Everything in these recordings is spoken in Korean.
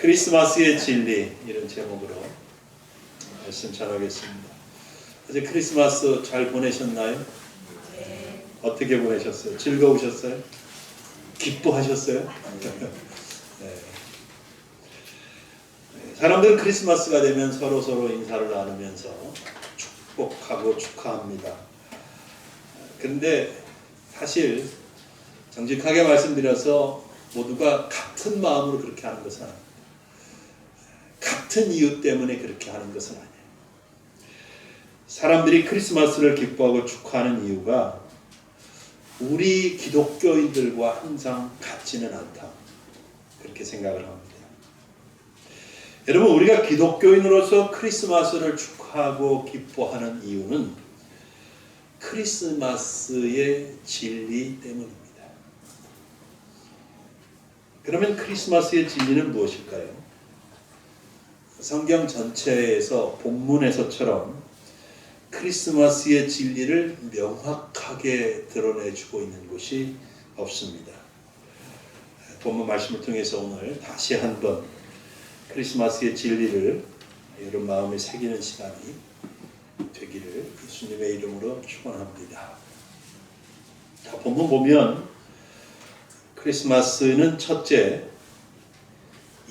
크리스마스의 진리, 이런 제목으로 말씀 전하겠습니다. 어제 크리스마스 잘 보내셨나요? 네. 어떻게 보내셨어요? 즐거우셨어요? 기뻐하셨어요? 네. 사람들은 크리스마스가 되면 서로 인사를 나누면서 축복하고 축하합니다. 그런데 사실 정직하게 말씀드려서 모두가 같은 마음으로 그렇게 하는 것은 아닙니다. 같은 이유 때문에 그렇게 하는 것은 아니에요. 사람들이 크리스마스를 기뻐하고 축하하는 이유가 우리 기독교인들과 항상 같지는 않다, 그렇게 생각을 합니다. 여러분, 우리가 기독교인으로서 크리스마스를 축하하고 기뻐하는 이유는 크리스마스의 진리 때문입니다. 그러면 크리스마스의 진리는 무엇일까요? 성경 전체에서 본문에서처럼 크리스마스의 진리를 명확하게 드러내주고 있는 곳이 없습니다. 본문 말씀을 통해서 오늘 다시 한번 크리스마스의 진리를 여러분 마음에 새기는 시간이 되기를 예수님의 이름으로 축원합니다. 본문 보면 크리스마스는 첫째,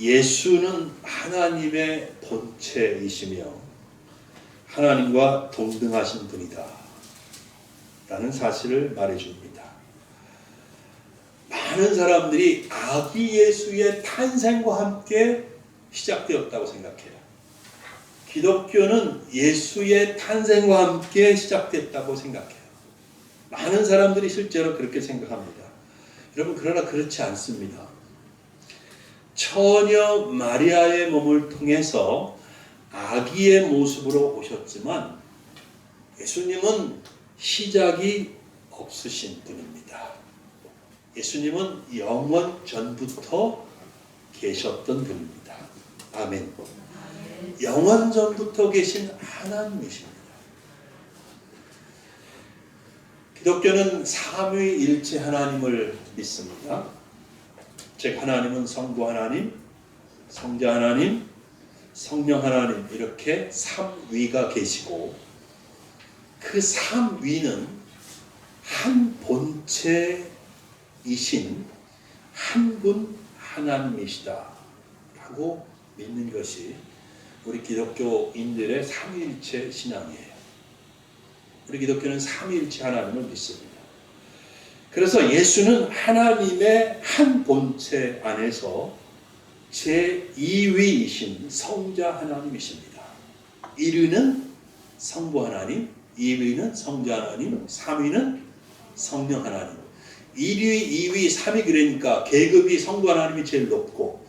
예수는 하나님의 본체이시며 하나님과 동등하신 분이다 라는 사실을 말해줍니다. 많은 사람들이 아기 예수의 탄생과 함께 시작되었다고 생각해요. 기독교는 예수의 탄생과 함께 시작됐다고 생각해요. 많은 사람들이 실제로 그렇게 생각합니다. 여러분, 그러나 그렇지 않습니다. 처녀 마리아의 몸을 통해서 아기의 모습으로 오셨지만 예수님은 시작이 없으신 분입니다. 예수님은 영원 전부터 계셨던 분입니다. 아멘. 영원 전부터 계신 하나님이십니다. 기독교는 삼위일체 하나님을 믿습니다. 즉 하나님은 성부 하나님, 성자 하나님, 성령 하나님, 이렇게 삼위가 계시고 그 삼위는 한 본체이신 한 분 하나님이시다 라고 믿는 것이 우리 기독교인들의 삼위일체 신앙이에요. 우리 기독교는 삼위일체 하나님을 믿습니다. 그래서 예수는 하나님의 한 본체 안에서 제2위이신 성자 하나님이십니다. 1위는 성부 하나님, 2위는 성자 하나님, 3위는 성령 하나님. 1위, 2위, 3위 그러니까 계급이 성부 하나님이 제일 높고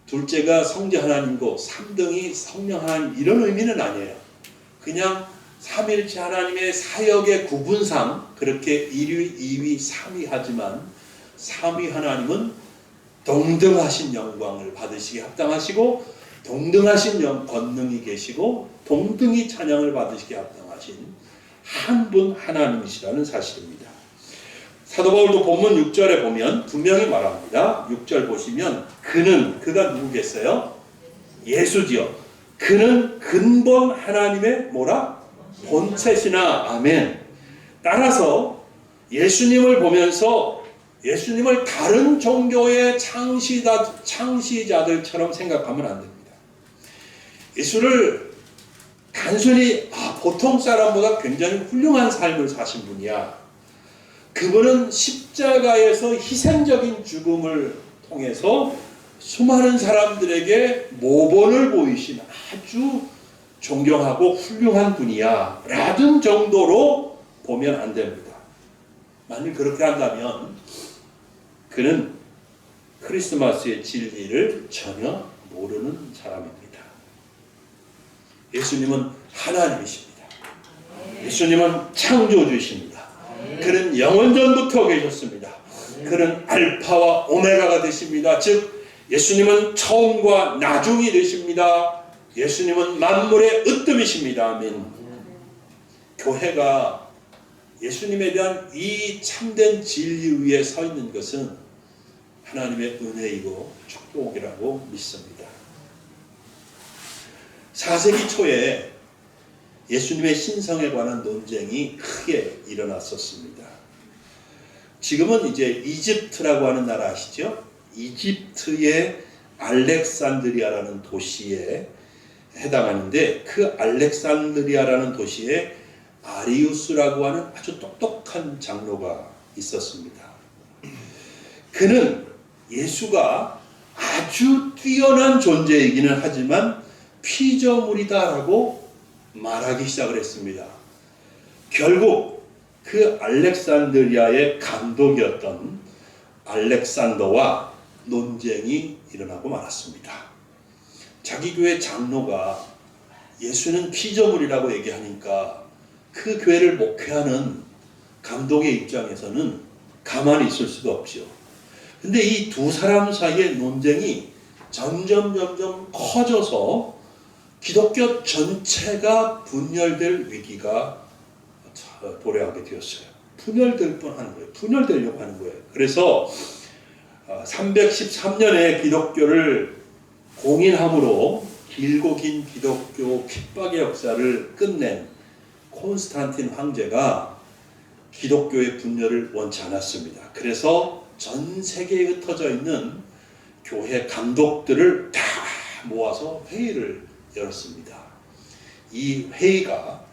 둘째가 성자 하나님이고 3등이 성령 하나님, 이런 의미는 아니에요. 그냥 삼일체 하나님의 사역의 구분상 그렇게 1위, 2위, 3위 하지만 3위 하나님은 동등하신 영광을 받으시기에 합당하시고 동등하신 권능이 계시고 동등히 찬양을 받으시기에 합당하신 한 분 하나님이시라는 사실입니다. 사도 바울도 본문 6절에 보면 분명히 말합니다. 6절 보시면 그가 누구겠어요? 예수지요. 그는 근본 하나님의 뭐라? 본체시나. 아멘. 따라서 예수님을 보면서 예수님을 다른 종교의 창시자들처럼 생각하면 안 됩니다. 예수를 단순히 보통 사람보다 굉장히 훌륭한 삶을 사신 분이야. 그분은 십자가에서 희생적인 죽음을 통해서 수많은 사람들에게 모본을 보이신 아주 존경하고 훌륭한 분이야 라는 정도로 보면 안 됩니다. 만일 그렇게 한다면 그는 크리스마스의 진리를 전혀 모르는 사람입니다. 예수님은 하나님이십니다. 예수님은 창조주이십니다. 그는 영원전부터 계셨습니다. 그는 알파와 오메가가 되십니다. 즉 예수님은 처음과 나중이 되십니다. 예수님은 만물의 으뜸이십니다. 아멘. 교회가 예수님에 대한 이 참된 진리 위에 서 있는 것은 하나님의 은혜이고 축복이라고 믿습니다. 4세기 초에 예수님의 신성에 관한 논쟁이 크게 일어났었습니다. 지금은 이제 이집트라고 하는 나라 아시죠? 이집트의 알렉산드리아라는 도시에 해당하는데, 그 알렉산드리아라는 도시에 아리우스라고 하는 아주 똑똑한 장로가 있었습니다. 그는 예수가 아주 뛰어난 존재이기는 하지만 피조물이다라고 말하기 시작을 했습니다. 결국 그 알렉산드리아의 감독이었던 알렉산더와 논쟁이 일어나고 말았습니다. 자기 교회 장로가 예수는 피조물이라고 얘기하니까 그 교회를 목회하는 감독의 입장에서는 가만히 있을 수가 없죠. 근데 이 두 사람 사이의 논쟁이 점점 커져서 기독교 전체가 분열될 위기가 도래하게 되었어요. 분열되려고 하는 거예요. 그래서 313년에 기독교를 공인함으로 길고 긴 기독교 핍박의 역사를 끝낸 콘스탄틴 황제가 기독교의 분열을 원치 않았습니다. 그래서 전 세계에 흩어져 있는 교회 감독들을 다 모아서 회의를 열었습니다. 이 회의가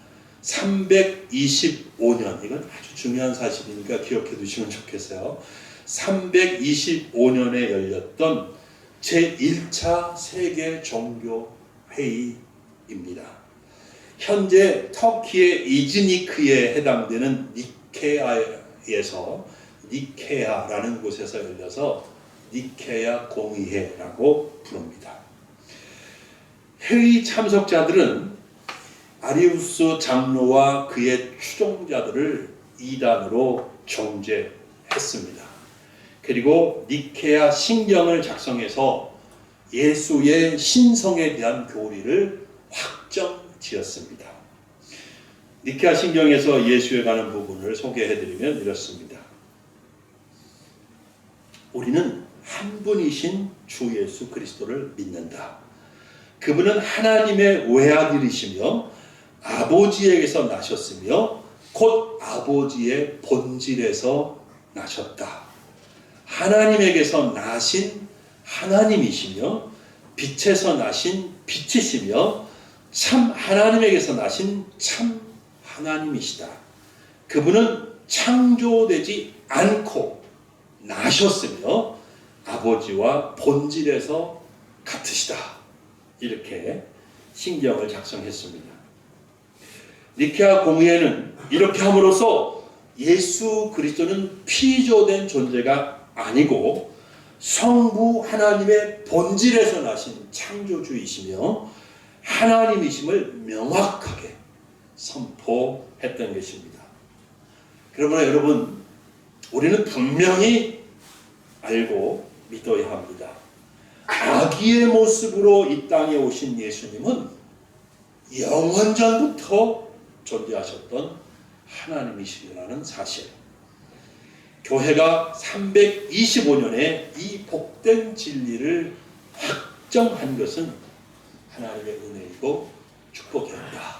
325년, 이건 아주 중요한 사실이니까 기억해 두시면 좋겠어요. 325년에 열렸던 제1차 세계 종교 회의입니다. 현재 터키의 이즈니크에 해당되는 니케아라는 곳에서 열려서 니케아 공의회라고 부릅니다. 회의 참석자들은 아리우스 장로와 그의 추종자들을 이단으로 정죄했습니다. 그리고 니케아 신경을 작성해서 예수의 신성에 대한 교리를 확정지었습니다. 니케아 신경에서 예수에 관한 부분을 소개해드리면 이렇습니다. 우리는 한 분이신 주 예수 그리스도를 믿는다. 그분은 하나님의 외아들이시며 아버지에게서 나셨으며 곧 아버지의 본질에서 나셨다. 하나님에게서 나신 하나님이시며 빛에서 나신 빛이시며 참 하나님에게서 나신 참 하나님이시다. 그분은 창조되지 않고 나셨으며 아버지와 본질에서 같으시다. 이렇게 신경을 작성했습니다. 니케아 공의회는 이렇게 함으로써 예수 그리스도는 피조된 존재가 아니고 성부 하나님의 본질에서 나신 창조주이시며 하나님이심을 명확하게 선포했던 것입니다. 그러므로 여러분, 우리는 분명히 알고 믿어야 합니다. 아기의 모습으로 이 땅에 오신 예수님은 영원전부터 존재하셨던 하나님이시라는 사실. 교회가 325년에 이 복된 진리를 확정한 것은 하나님의 은혜이고 축복이었다.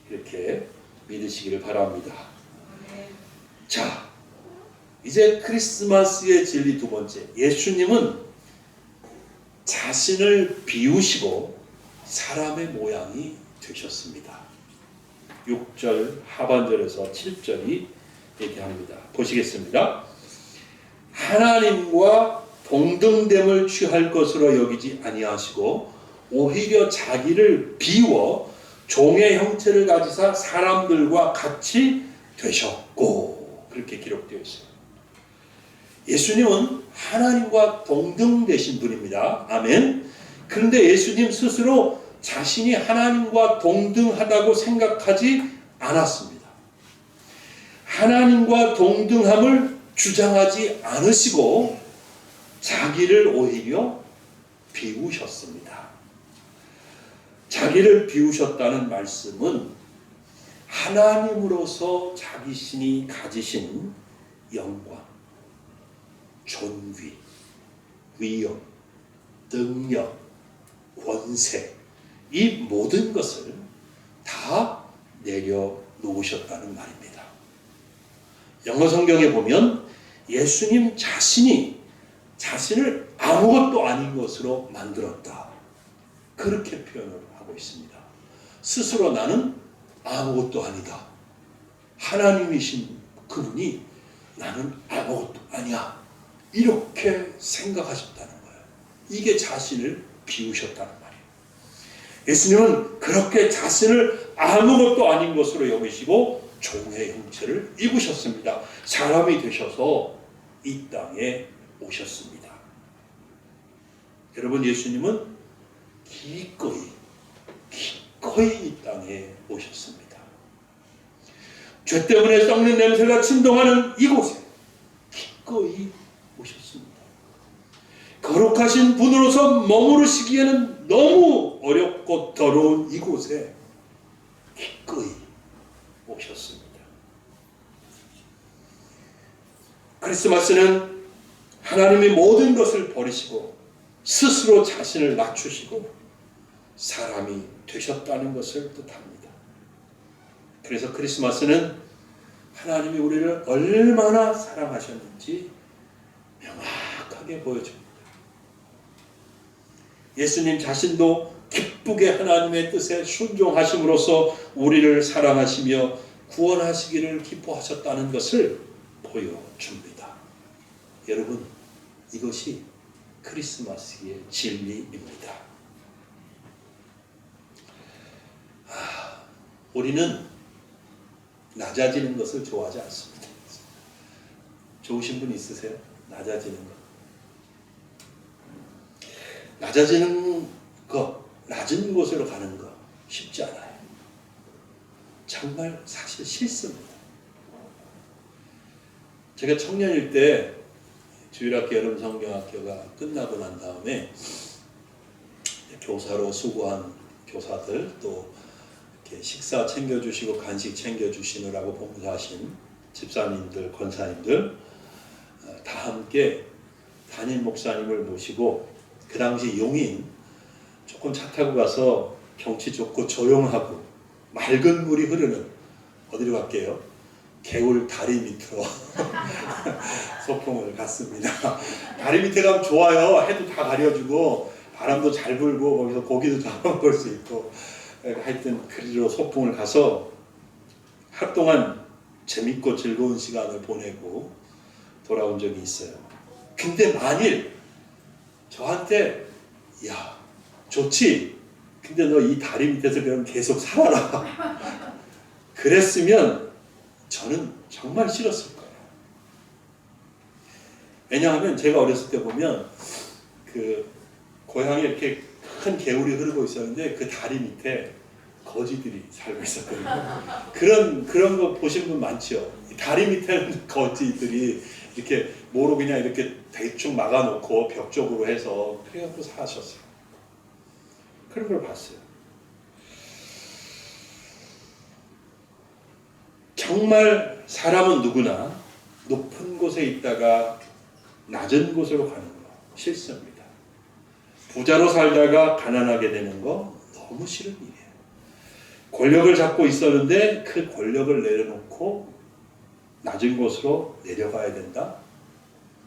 이렇게 믿으시기를 바랍니다. 자, 이제 크리스마스의 진리 두 번째. 예수님은 자신을 비우시고 사람의 모양이 되셨습니다. 6절 하반절에서 7절이 얘기합니다. 보시겠습니다. 하나님과 동등됨을 취할 것으로 여기지 아니하시고 오히려 자기를 비워 종의 형체를 가지사 사람들과 같이 되셨고, 그렇게 기록되어 있어요. 예수님은 하나님과 동등되신 분입니다. 아멘. 그런데 예수님 스스로 자신이 하나님과 동등하다고 생각하지 않았습니다. 하나님과 동등함을 주장하지 않으시고 자기를 오히려 비우셨습니다. 자기를 비우셨다는 말씀은 하나님으로서 자기 신이 가지신 영광, 존귀, 위엄, 능력, 권세, 이 모든 것을 다 내려놓으셨다는 말입니다. 영어 성경에 보면 예수님 자신이 자신을 아무것도 아닌 것으로 만들었다, 그렇게 표현을 하고 있습니다. 스스로 나는 아무것도 아니다, 하나님이신 그분이 나는 아무것도 아니야, 이렇게 생각하셨다는 거예요. 이게 자신을 비우셨다는 말이에요. 예수님은 그렇게 자신을 아무것도 아닌 것으로 여기시고 종의 형체를 입으셨습니다. 사람이 되셔서 이 땅에 오셨습니다. 여러분, 예수님은 기꺼이 이 땅에 오셨습니다. 죄 때문에 썩는 냄새가 진동하는 이곳에 기꺼이 오셨습니다. 거룩하신 분으로서 머무르시기에는 너무 어렵고 더러운 이곳에 기꺼이 오셨습니다. 크리스마스는 하나님이 모든 것을 버리시고 스스로 자신을 낮추시고 사람이 되셨다는 것을 뜻합니다. 그래서 크리스마스는 하나님이 우리를 얼마나 사랑하셨는지 명확하게 보여줍니다. 예수님 자신도 기쁘게 하나님의 뜻에 순종하심으로써 우리를 사랑하시며 구원하시기를 기뻐하셨다는 것을 보여줍니다. 여러분, 이것이 크리스마스의 진리입니다. 우리는 낮아지는 것을 좋아하지 않습니다. 좋으신 분 있으세요? 낮아지는 것. 낮아지는 것, 낮은 곳으로 가는 것 쉽지 않아요. 정말 사실 싫습니다. 제가 청년일 때 주일학교 여름성경학교가 끝나고 난 다음에 교사로 수고한 교사들, 또 이렇게 식사 챙겨주시고 간식 챙겨주시느라고 봉사하신 집사님들, 권사님들 다 함께 담임 목사님을 모시고, 그 당시 용인 조금 차 타고 가서 경치 좋고 조용하고 맑은 물이 흐르는, 어디로 갈게요? 개울 다리 밑으로 소풍을 갔습니다. 다리 밑에 가면 좋아요. 해도 다 가려주고 바람도 잘 불고 거기서 고기도 잡아먹을 수 있고, 하여튼 그리로 소풍을 가서 하루 동안 재밌고 즐거운 시간을 보내고 돌아온 적이 있어요. 근데 만일 저한테 야 좋지, 근데 너 이 다리 밑에서 그럼 계속 살아라 그랬으면 저는 정말 싫었을 거예요. 왜냐하면 제가 어렸을 때 보면 그 고향에 이렇게 큰 개울이 흐르고 있었는데 그 다리 밑에 거지들이 살고 있었거든요. 그런 거 보신 분 많죠. 다리 밑에는 거지들이 이렇게 모로 그냥 이렇게 대충 막아놓고 벽 쪽으로 해서 그래갖고 사셨어요. 그런 걸 봤어요. 정말 사람은 누구나 높은 곳에 있다가 낮은 곳으로 가는 거 싫습니다. 부자로 살다가 가난하게 되는 거 너무 싫은 일이에요. 권력을 잡고 있었는데 그 권력을 내려놓고 낮은 곳으로 내려가야 된다?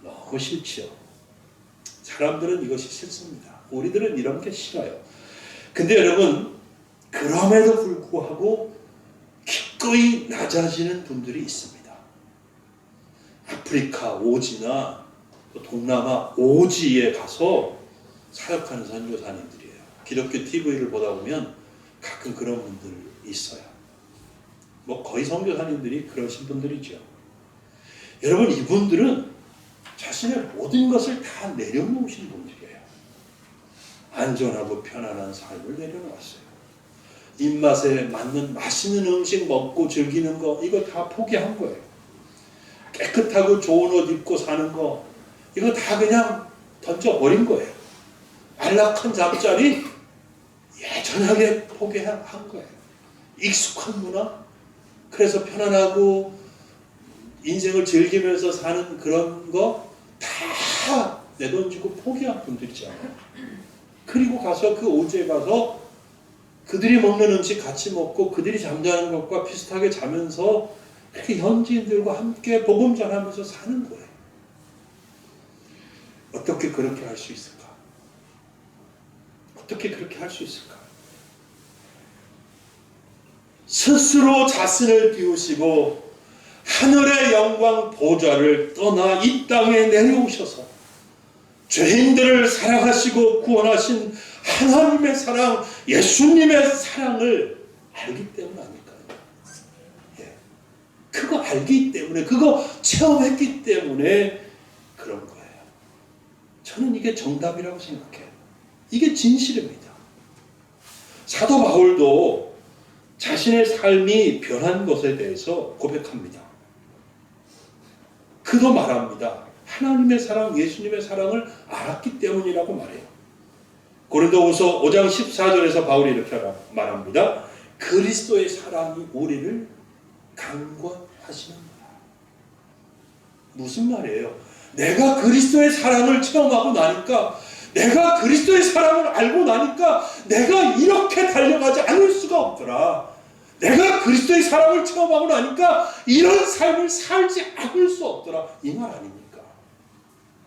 너무 싫지요. 사람들은 이것이 싫습니다. 우리들은 이런 게 싫어요. 근데 여러분, 그럼에도 불구하고 기꺼이 낮아지는 분들이 있습니다. 아프리카 오지나 동남아 오지에 가서 사역하는 선교사님들이에요. 기독교 TV를 보다 보면 가끔 그런 분들 있어요. 뭐 거의 선교사님들이 그러신 분들이죠. 여러분, 이분들은 자신의 모든 것을 다 내려놓으신 분들이에요. 안전하고 편안한 삶을 내려놓았어요. 입맛에 맞는 맛있는 음식 먹고 즐기는 거, 이거 다 포기한 거예요. 깨끗하고 좋은 옷 입고 사는 거, 이거 다 그냥 던져버린 거예요. 안락한 잠자리 예전하게 포기한 거예요. 익숙한 문화, 그래서 편안하고 인생을 즐기면서 사는 그런 거 다 내던지고 포기한 분들이잖아요. 그리고 가서 그 오지에 가서 그들이 먹는 음식 같이 먹고 그들이 잠자는 것과 비슷하게 자면서 그렇게 현지인들과 함께 복음 전하면서 사는 거예요. 어떻게 그렇게 할 수 있을까? 어떻게 그렇게 할 수 있을까? 스스로 자신을 비우시고 하늘의 영광 보좌를 떠나 이 땅에 내려오셔서 죄인들을 사랑하시고 구원하신 하나님의 사랑, 예수님의 사랑을 알기 때문 아닐까요? 예. 그거 알기 때문에, 그거 체험했기 때문에 그런 거예요. 저는 이게 정답이라고 생각해요. 이게 진실입니다. 사도 바울도 자신의 삶이 변한 것에 대해서 고백합니다. 그도 말합니다. 하나님의 사랑, 예수님의 사랑을 알았기 때문이라고 말해요. 고린도후서 5장 14절에서 바울이 이렇게 말합니다. 그리스도의 사랑이 우리를 강권하시는 거야. 무슨 말이에요? 내가 그리스도의 사랑을 체험하고 나니까, 내가 그리스도의 사랑을 알고 나니까 내가 이렇게 달려가지 않을 수가 없더라. 내가 그리스도의 사랑을 체험하고 나니까 이런 삶을 살지 않을 수 없더라. 이 말 아닙니까?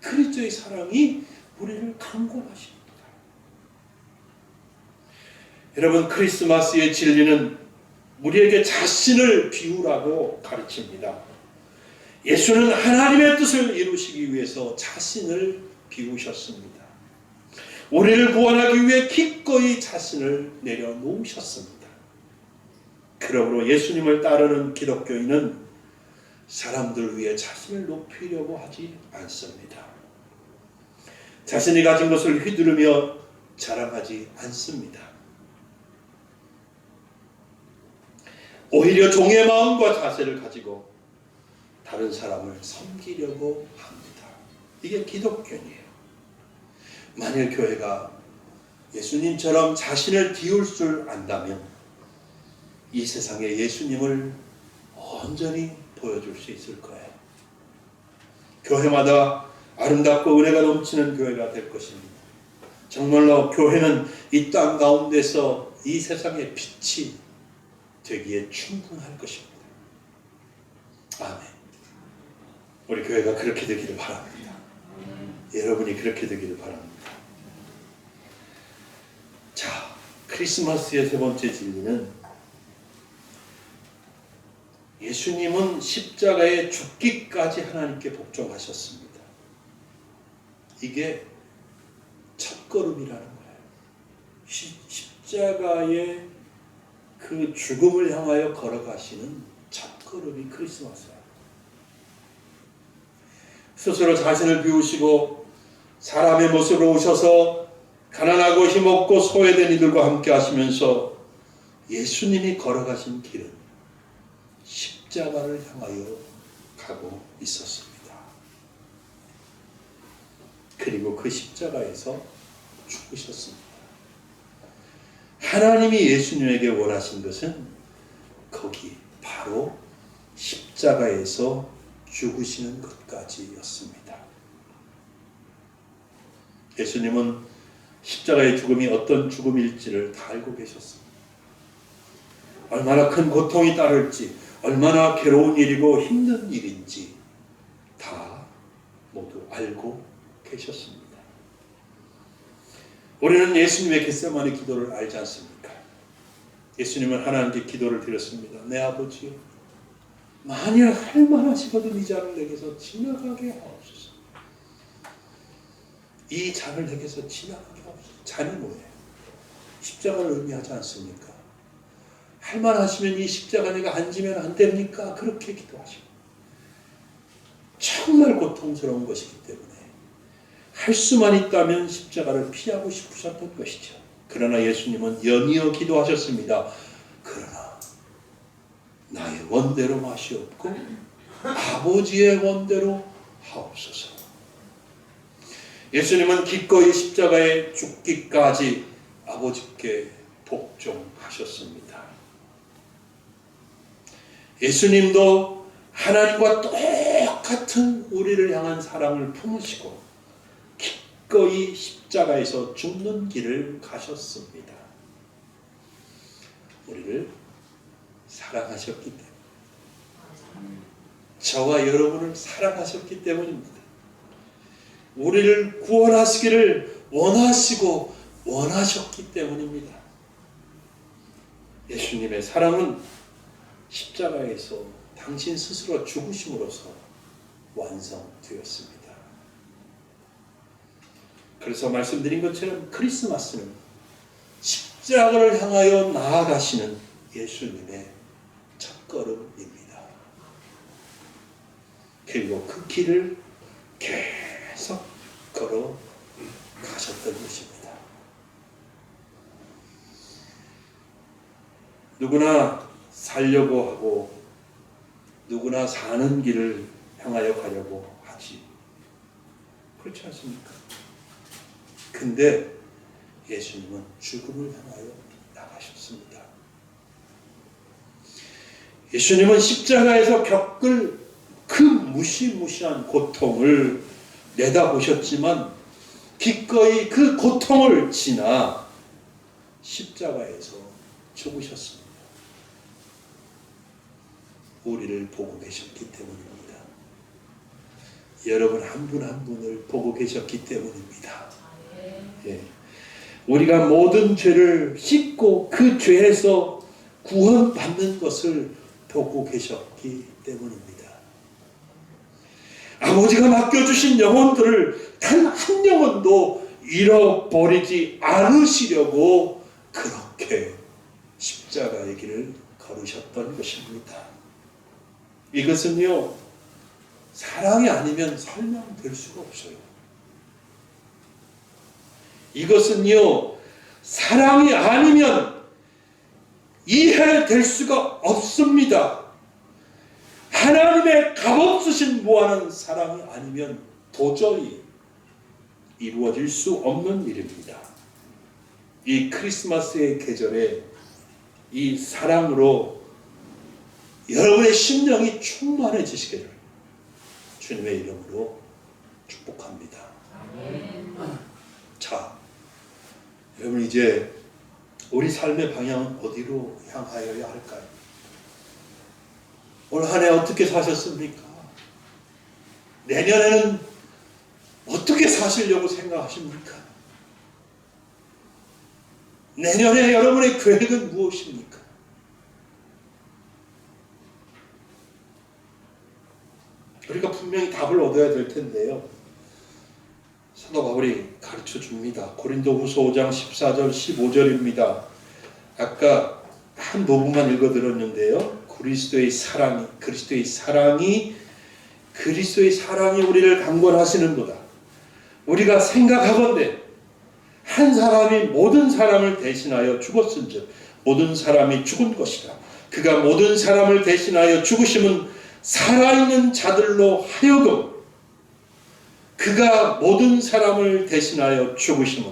그리스도의 사랑이 우리를 강권하십니다. 여러분, 크리스마스의 진리는 우리에게 자신을 비우라고 가르칩니다. 예수는 하나님의 뜻을 이루시기 위해서 자신을 비우셨습니다. 우리를 구원하기 위해 기꺼이 자신을 내려놓으셨습니다. 그러므로 예수님을 따르는 기독교인은 사람들 위해 자신을 높이려고 하지 않습니다. 자신이 가진 것을 휘두르며 자랑하지 않습니다. 오히려 종의 마음과 자세를 가지고 다른 사람을 섬기려고 합니다. 이게 기독교인이에요. 만일 교회가 예수님처럼 자신을 비울 줄 안다면 이 세상에 예수님을 온전히 보여줄 수 있을 거예요. 교회마다 아름답고 은혜가 넘치는 교회가 될 것입니다. 정말로 교회는 이 땅 가운데서 이 세상의 빛이 되기에 충분할 것입니다. 아멘. 우리 교회가 그렇게 되기를 바랍니다. 여러분이 그렇게 되기를 바랍니다. 자, 크리스마스의 세 번째 진리는 예수님은 십자가에 죽기까지 하나님께 복종하셨습니다. 이게 첫걸음이라는 거예요. 십자가의 그 죽음을 향하여 걸어가시는 첫걸음이 크리스마스예요. 스스로 자신을 비우시고 사람의 모습으로 오셔서 가난하고 힘없고 소외된 이들과 함께 하시면서 예수님이 걸어가신 길은 십자가를 향하여 가고 있었습니다. 그리고 그 십자가에서 죽으셨습니다. 하나님이 예수님에게 원하신 것은 거기 바로 십자가에서 죽으시는 것까지였습니다. 예수님은 십자가의 죽음이 어떤 죽음일지를 다 알고 계셨습니다. 얼마나 큰 고통이 따를지, 얼마나 괴로운 일이고 힘든 일인지 다 모두 알고 계셨습니다. 우리는 예수님의 겟세마네 기도를 알지 않습니까? 예수님은 하나님께 기도를 드렸습니다. 내 아버지, 만일 할 만하시거든 이 잔을 내게서 지나가게 하옵소서. 이 잔을 내게서 지나가게 하옵소서. 잔이 뭐예요? 십자가를 의미하지 않습니까? 할 만하시면 이 십자가 내가 안 지면 안 됩니까? 그렇게 기도하시고 정말 고통스러운 것이기 때문에 할 수만 있다면 십자가를 피하고 싶으셨던 것이죠. 그러나 예수님은 연이어 기도하셨습니다. 그러나 나의 원대로 마시옵고 아버지의 원대로 하옵소서. 예수님은 기꺼이 십자가에 죽기까지 아버지께 복종하셨습니다. 예수님도 하나님과 똑같은 우리를 향한 사랑을 품으시고 기꺼이 십자가에서 죽는 길을 가셨습니다. 우리를 사랑하셨기 때문에, 저와 여러분을 사랑하셨기 때문입니다. 우리를 구원하시기를 원하시고 원하셨기 때문입니다. 예수님의 사랑은 십자가에서 당신 스스로 죽으심으로써 완성되었습니다. 그래서 말씀드린 것처럼 크리스마스는 십자가를 향하여 나아가시는 예수님의 첫걸음입니다. 그리고 그 길을 계속 걸어 가셨던 것입니다. 누구나 살려고 하고 누구나 사는 길을 향하여 가려고 하지. 그렇지 않습니까? 근데 예수님은 죽음을 향하여 나가셨습니다. 예수님은 십자가에서 겪을 그 무시무시한 고통을 내다보셨지만 기꺼이 그 고통을 지나 십자가에서 죽으셨습니다. 우리를 보고 계셨기 때문입니다. 여러분 한 분 한 분을 보고 계셨기 때문입니다. 예. 우리가 모든 죄를 씻고 그 죄에서 구원받는 것을 보고 계셨기 때문입니다. 아버지가 맡겨주신 영혼들을 단 한 영혼도 잃어버리지 않으시려고 그렇게 십자가의 길을 걸으셨던 것입니다. 이것은요, 사랑이 아니면 설명될 수가 없어요. 이것은요, 사랑이 아니면 이해될 수가 없습니다. 하나님의 값없으신 무한한 사랑이 아니면 도저히 이루어질 수 없는 일입니다. 이 크리스마스의 계절에 이 사랑으로 여러분의 심령이 충만해지시기를 주님의 이름으로 축복합니다. 자, 여러분 이제 우리 삶의 방향은 어디로 향하여야 할까요? 올 한 해 어떻게 사셨습니까? 내년에는 어떻게 사시려고 생각하십니까? 내년에 여러분의 계획은 무엇입니까? 우리가 분명히 답을 얻어야 될 텐데요. 사도 바울이 가르쳐 줍니다. 고린도후서 5장 14절 15절입니다. 아까 한 부분만 읽어 들었는데요. 그리스도의 사랑이 우리를 강권하시는도다. 우리가 생각하건대 한 사람이 모든 사람을 대신하여 죽었은즉 모든 사람이 죽은 것이라. 그가 모든 사람을 대신하여 죽으심은 살아있는 자들로 하여금 그가 모든 사람을 대신하여 죽으심은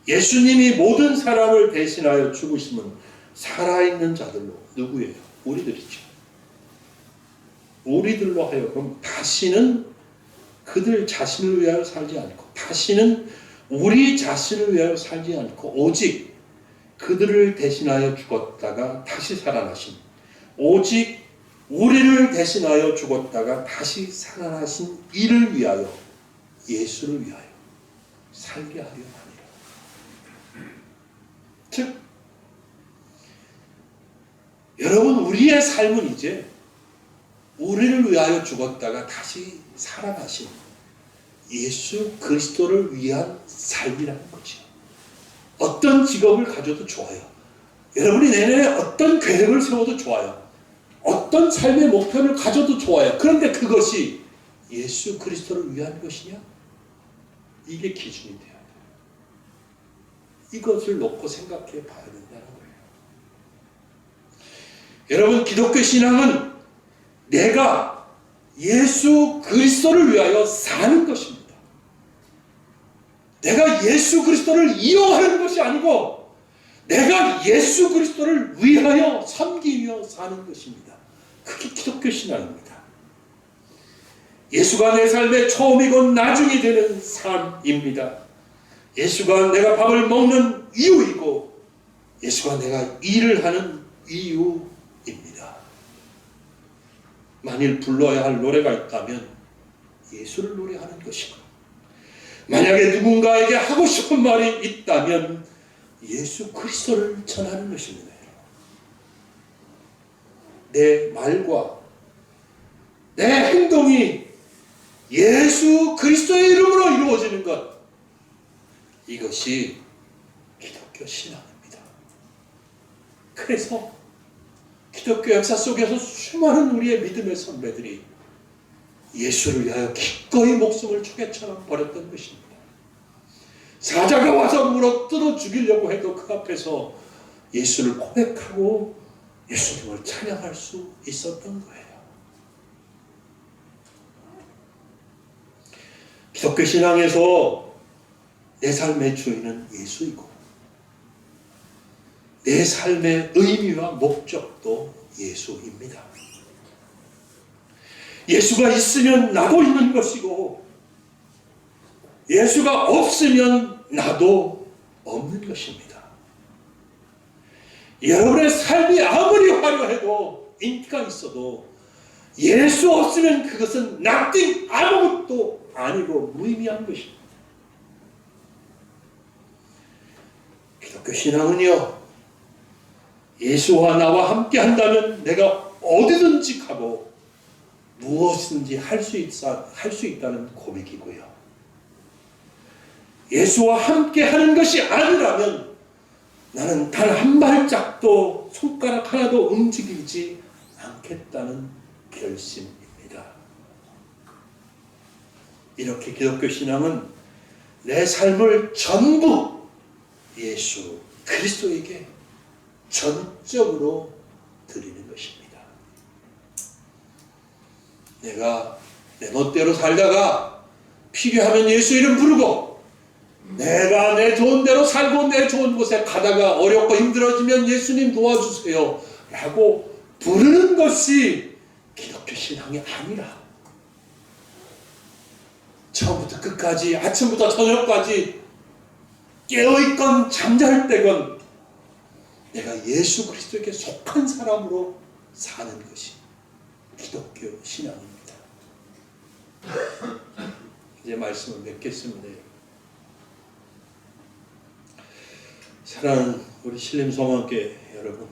예수님이 모든 사람을 대신하여 죽으심은 살아있는 자들로 누구예요? 우리들이죠. 우리들로 하여금 다시는 그들 자신을 위하여 살지 않고 다시는 우리 자신을 위하여 살지 않고 오직 그들을 대신하여 죽었다가 다시 살아나신 오직 우리를 대신하여 죽었다가 다시 살아나신 이를 위하여 예수를 위하여 살게 하려 하니라. 즉 여러분 우리의 삶은 이제 우리를 위하여 죽었다가 다시 살아나신 예수 그리스도를 위한 삶이라는 거죠. 어떤 직업을 가져도 좋아요. 여러분이 내년에 어떤 계획을 세워도 좋아요. 어떤 삶의 목표를 가져도 좋아요. 그런데 그것이 예수 그리스도를 위한 것이냐? 이게 기준이 돼야 돼요. 이것을 놓고 생각해 봐야 된다는 거예요. 여러분 기독교 신앙은 내가 예수 그리스도를 위하여 사는 것입니다. 내가 예수 그리스도를 이용하는 것이 아니고 내가 예수 그리스도를 위하여 섬기며 사는 것입니다. 그게 기독교 신앙입니다. 예수가 내 삶의 처음이고 나중이 되는 삶입니다. 예수가 내가 밥을 먹는 이유이고 예수가 내가 일을 하는 이유입니다. 만일 불러야 할 노래가 있다면 예수를 노래하는 것이고, 만약에 누군가에게 하고 싶은 말이 있다면 예수 그리스도를 전하는 것입니다. 내 말과 내 행동이 예수 그리스도의 이름으로 이루어지는 것, 이것이 기독교 신앙입니다. 그래서 기독교 역사 속에서 수많은 우리의 믿음의 선배들이 예수를 위하여 기꺼이 목숨을 초계처럼 버렸던 것입니다. 사자가 와서 물어뜯어 죽이려고 해도 그 앞에서 예수를 고백하고 예수님을 찬양할 수 있었던 거예요. 기독교 신앙에서 내 삶의 주인은 예수이고 내 삶의 의미와 목적도 예수입니다. 예수가 있으면 나도 있는 것이고 예수가 없으면 나도 없는 것입니다. 여러분의 삶이 아무리 화려해도 인기가 있어도 예수 없으면 그것은 nothing, 아무것도 아니고 무의미한 것입니다. 기독교 신앙은요, 예수와 나와 함께 한다면 내가 어디든지 가고 무엇이든지 할 수 있다는 고백이고요. 예수와 함께 하는 것이 아니라면 나는 단 한 발짝도 손가락 하나도 움직이지 않겠다는 결심입니다. 이렇게 기독교 신앙은 내 삶을 전부 예수 그리스도에게 전적으로 드리는 것입니다. 내가 내 멋대로 살다가 필요하면 예수 이름 부르고, 내가 내 좋은 대로 살고 내 좋은 곳에 가다가 어렵고 힘들어지면 예수님 도와주세요 라고 부르는 것이 기독교 신앙이 아니라, 처음부터 끝까지 아침부터 저녁까지 깨어있건 잠잘 때건 내가 예수 그리스도에게 속한 사람으로 사는 것이 기독교 신앙입니다. 이제 말씀을 맺겠습니다. 사랑하는 우리 신림성원교회 여러분,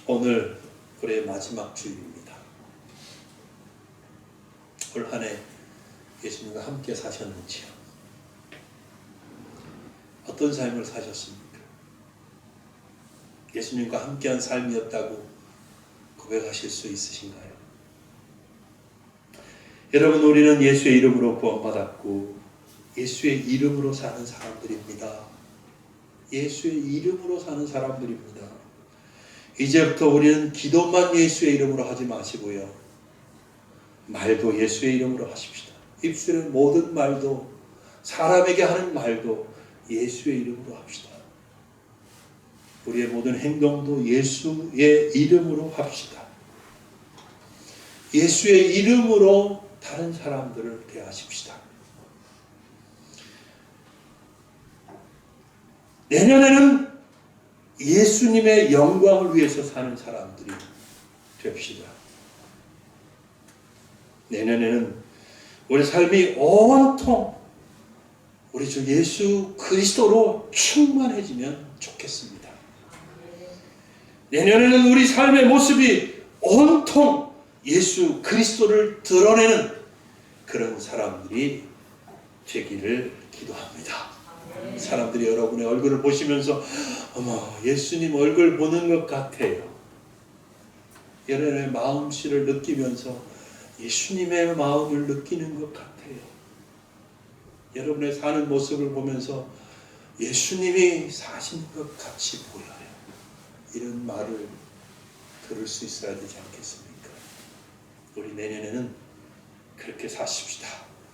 오늘 우리의 마지막 주일입니다. 올 한 해 예수님과 함께 사셨는지요? 어떤 삶을 사셨습니까? 예수님과 함께한 삶이었다고 고백하실 수 있으신가요? 여러분, 우리는 예수의 이름으로 구원받았고 예수의 이름으로 사는 사람들입니다. 예수의 이름으로 사는 사람들입니다. 이제부터 우리는 기도만 예수의 이름으로 하지 마시고요, 말도 예수의 이름으로 하십시다. 입술의 모든 말도, 사람에게 하는 말도 예수의 이름으로 합시다. 우리의 모든 행동도 예수의 이름으로 합시다. 예수의 이름으로 다른 사람들을 대하십시다. 내년에는 예수님의 영광을 위해서 사는 사람들이 됩시다. 내년에는 우리 삶이 온통 우리 주 예수 그리스도로 충만해지면 좋겠습니다. 내년에는 우리 삶의 모습이 온통 예수 그리스도를 드러내는 그런 사람들이 되기를 기도합니다. 사람들이 여러분의 얼굴을 보시면서 어머, 예수님 얼굴 보는 것 같아요. 여러분의 마음씨를 느끼면서 예수님의 마음을 느끼는 것 같아요. 여러분의 사는 모습을 보면서 예수님이 사신 것 같이 보여요. 이런 말을 들을 수 있어야 되지 않겠습니까? 우리 내년에는 그렇게 사십시다.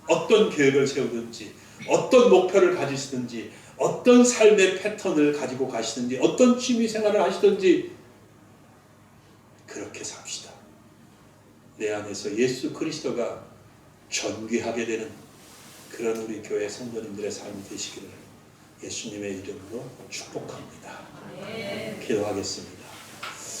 어떤 계획을 세우든지, 어떤 목표를 가지시든지, 어떤 삶의 패턴을 가지고 가시든지, 어떤 취미 생활을 하시든지 그렇게 삽시다. 내 안에서 예수 그리스도가 존귀하게 되는 그런 우리 교회 성도님들의 삶이 되시기를 예수님의 이름으로 축복합니다. 기도하겠습니다.